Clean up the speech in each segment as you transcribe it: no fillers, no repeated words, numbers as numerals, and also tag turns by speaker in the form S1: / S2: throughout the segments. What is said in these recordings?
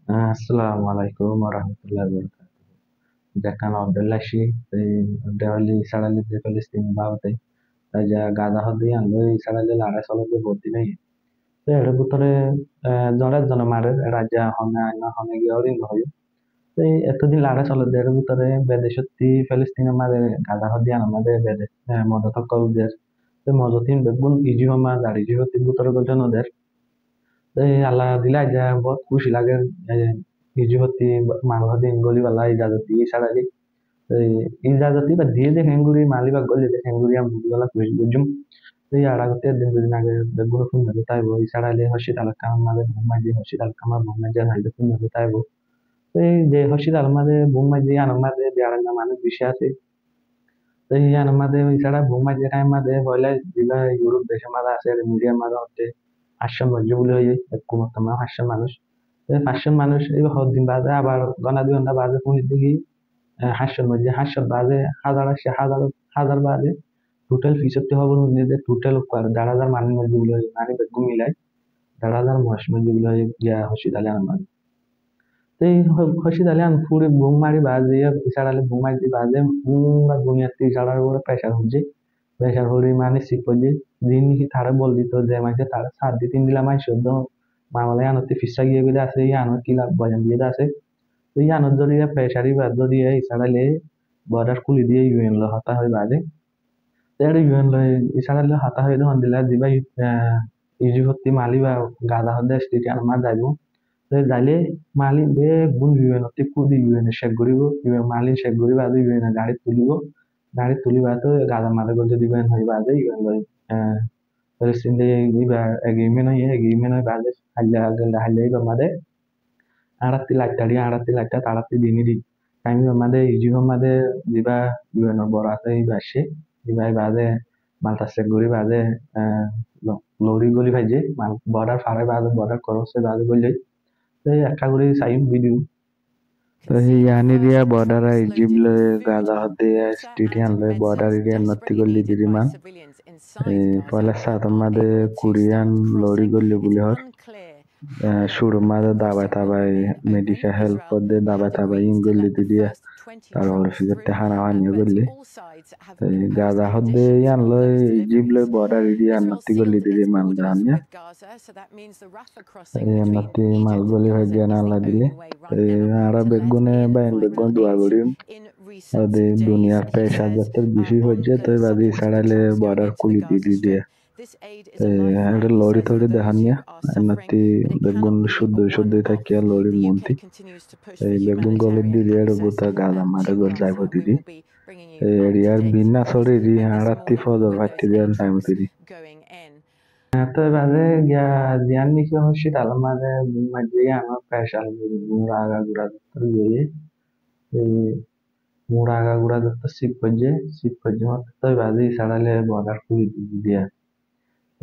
S1: Assalamu alaikum warahmatullahi wabarakatuh. Jakan Abdullahi Dewali Sarali de Palestine Bavate Raja Gaza Hadi and Louis Sarali Lara Solo de Botine. The Butare Zora Zonamare Raja Hona Hona Giori Loy. They এতদিন লাড়া চলে দেড় ভিতরে বেদে সত্যি ফিলিস্তিনের মাঝে গাজা হদিয়ান আমাদের বেদে মদত কলদের মজতিন বেগুন ইজি হমা দাঁড়ি জিহতি ভিতরে গজন ওদের আল্লাহ দিলা যা বহুত খুশি লাগে ইজুহতি মানবদিন গলি বালা ইজাজতি সারালি ইজাজতি বা দিয়ে যে হেঙ্গুরি মালি বা গলি যে হেঙ্গুরি আমি বুঝলা খুশি বুঝুম এই আড়াগতে দিন দুদিন আগে বেগুন ফুল ধরে তাইবো এই সারালি হসপিটাল কাম মাঝে বুমাজি হসপিটাল কামা বুমাজি হাইলে ফুল ধরে তাইবো এই যে হসপিটাল মাঝে বুমাজি আনার মাঝে বিয়ার না মানুষ বেশি আছে এই আনার মাঝে ওই সারা বুমাজি টাইম মাঝে বলে দিলা ইউরোপ দেশের মাঝে আছে মিডিয়ার মাঝে হচ্ছে হাস্য মজ্জুগুলো হয়ে একটু মতো হাস্য মানুষ হাস্যের মানুষ এই দিন বাদে আবার গনা 2 ঘন্টা বাদে পুনের দিকে হাস্যের মধ্যে হাস্যের বাদে হাজার আসে হাজার হাজার বাদে টোটাল ফিসতে হবে নিজেদের টোটাল দেড় হাজার মানের মধ্যে গুলো মানে বেগু মিলাই 1,500 মহাশ মধ্যে গুলো ইয়া হসপিটালে আমার এই হসপিটালে আমি পুরো বুম মারি বাজে ইসারালে বুম মারি বাজে পুরা দুনিয়াতে ইসারার উপরে প্রেশার হচ্ছে প্রেশার হলে মানে ঠিক করছে দিন কি তারা বল দিত যে মাঝে তারা 7 দিন দিলাম আই শুদ্ধ মামলে আনতে ফিসা গিয়ে গেলে আছে এই আনত কি লাভ বজান দিয়ে আছে তো এই আনত যদি প্রেশারি বাদ যদি ইসারালে বর্ডার খুলি দিয়ে ইউএন লো হতা হয় বাদে তেড়ে ইউএন লো ইসারালে হতা হয় দহন দিলা দিবা ইজিপ্তি মালি বা গাদা হদে স্টেটি আনমা যাইব তো যাইলে মালি বে গুণ ইউএন অতি কুদি ইউএন শেক করিব ইউএন মালি শেক করিব আদু ইউএন গাড়ি তুলিব গাড়ি তুলিবা তো গাদা মালে গজে দিবেন হয় বাদে UN low Palestine iba agreement ye agreement basis halla halla halla iba made arati lagtari arati lagta tarati dinidi time made ijiho made diba yueno borate iba she diba bade malta seguri bade lori goli bhaje border fare bade border cross bade goli এই একটা করে side video তো ইয়ানি দিয়া border Egypt লয় গাজা হতে stadium লয় border area নতি গলি দিদিমা পয়লা সাতম মাদে কুরিয়ান লড়ি গলি বলে হর শুরু মাদে দাবাই তাবাই মেডিকেল হেল্প করতে দাবাই তাবাই ইন গলি দিদিয়া তারপরে ফিজাতে হানা হানি গলি গাজা হতে ইয়ান লয় ইজিপ্ট লয় বর্ডার এরিয়া নতি গলি দিদি মান জানিয়া nati mal goli hoje na la dile ara begune bayan begun dua gori ade দুনিয়ার পেশা যাত্রার বিষয় হচ্ছে তো বাদি সাড়ালে বর্ডার কুলি দিলি দিয়ে একটা লরি থরি দেখান নিয়া নাতি বেগুন শুদ্ধ শুদ্ধ থাকিয়া লরির মন্ত্রী এই বেগুন গলে দিলি আর গোটা গালা মারে গল যাইব দিদি এরিয়ার বিনা সরে রি আড়াতি ফদর ভাট্টি দেওয়ার টাইম দিদি তো এবারে গিয়া জিয়ান নিচে হচ্ছে তার মানে মাঝে আমার পেশাল মুড়া আগা গুড়া ধরতে গিয়ে এই মুড়া আগা গুড়া ধরতে শিখ পর্যে মতো তো বাজি সারালে বর্ডার খুলি দিয়া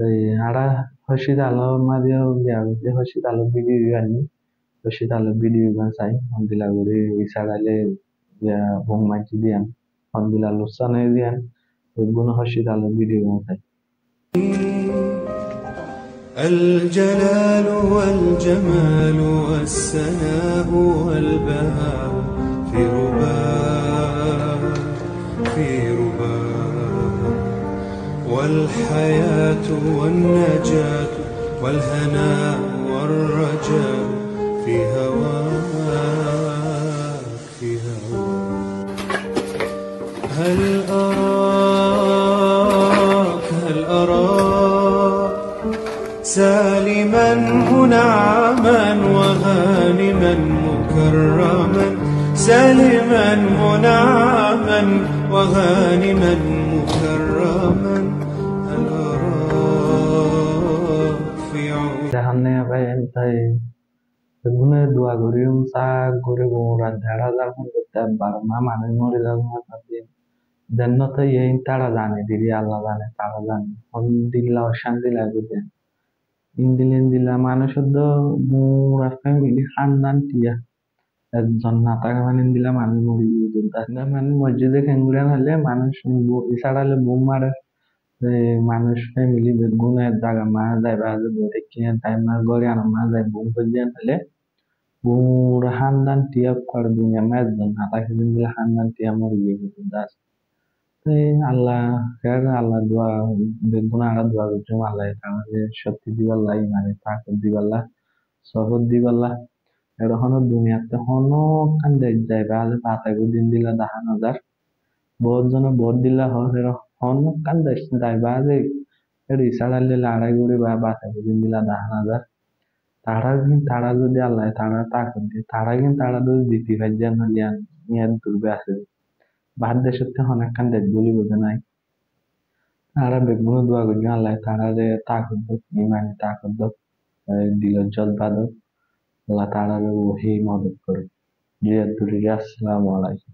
S1: এই আড়া হচ্ছে তালো মাঝে গিয়া যে হচ্ছে তালো ভিডিও আনি হচ্ছে তালো ভিডিও গান চাই হন্দিলা করে এই সারালে গিয়া ভং মাঝি দিয়ান হন্দিলা লোসানে দিয়ান গুণ হচ্ছে তালো ভিডিও গান চাই
S2: الجلال والجمال والسناء والبهاء في رباك والحياة والنجاة والهناء والرجاء في هواك في هواك هل أراك سالما منعما وغانما مكرما سالما منعما وغانما مكرما هل أراك في عود
S1: জাহান্নে ভাই তাই গুনে দোয়া করিম সা করে গোরা ধারা যখন করতে বারমা মানুষ মরে যাবো না তাতে জান্নাতে এই তারা জানে দিদি আল্লাহ জানে তারা জানে দিল্লা শান্তি লাগবে ইন্দিলা মানুষের তো মুরা ফ্যামিলি খানদান টিয়া একজন না থাকা মানে দিলা মানুষ মরে গিয়ে তার মানে মসজিদে খেঙ্গুরান হলে মানুষ ইসারালে বোম মারে মানুষ ফ্যামিলি বেগুনের জায়গা মারা যায় বা দেখি টাইম মার গড়ে আনা মারা যায় বোম পর্যন্ত হলে Pura handan tiap kar dunia medon hata kedin bila handan tiap mori gitu das. আল্লাহ আল্লাহ দোয়া বেগুন আর দোয়া করছি আল্লাহ আমাদের সত্যি দিবাল্লাহ মানে তাকত দিবাল্লাহ সহদ দিবাল্লাহ এটা হনো দুনিয়াতে হনো কান দেখ যায় বা পাতা দিন দিলা দাহান হাজার বহুত জন বহুত দিলা এর হনো কান দেখ যায় বা যে এড়ি সাড়ালে লড়াই করে বা পাতা দিন দিলা দাহান হাজার তারা যদি আল্লাহ তারা তাকত দিয়ে তারা কিন্তু তারা যদি দিতে পারে যেন নিয়ান তুলবে আছে বাহার দেশের থেকে অনেক কান দেখ বলি বোঝে নাই তারা বেগুন দোয়া করি আল্লাহ তারা যে তাকত দোক ইমানি তাকত দোক দিল জজবা দোক আল্লাহ তারা ওহি মদত করে জিয়াদ আসসালামু আলাইকুম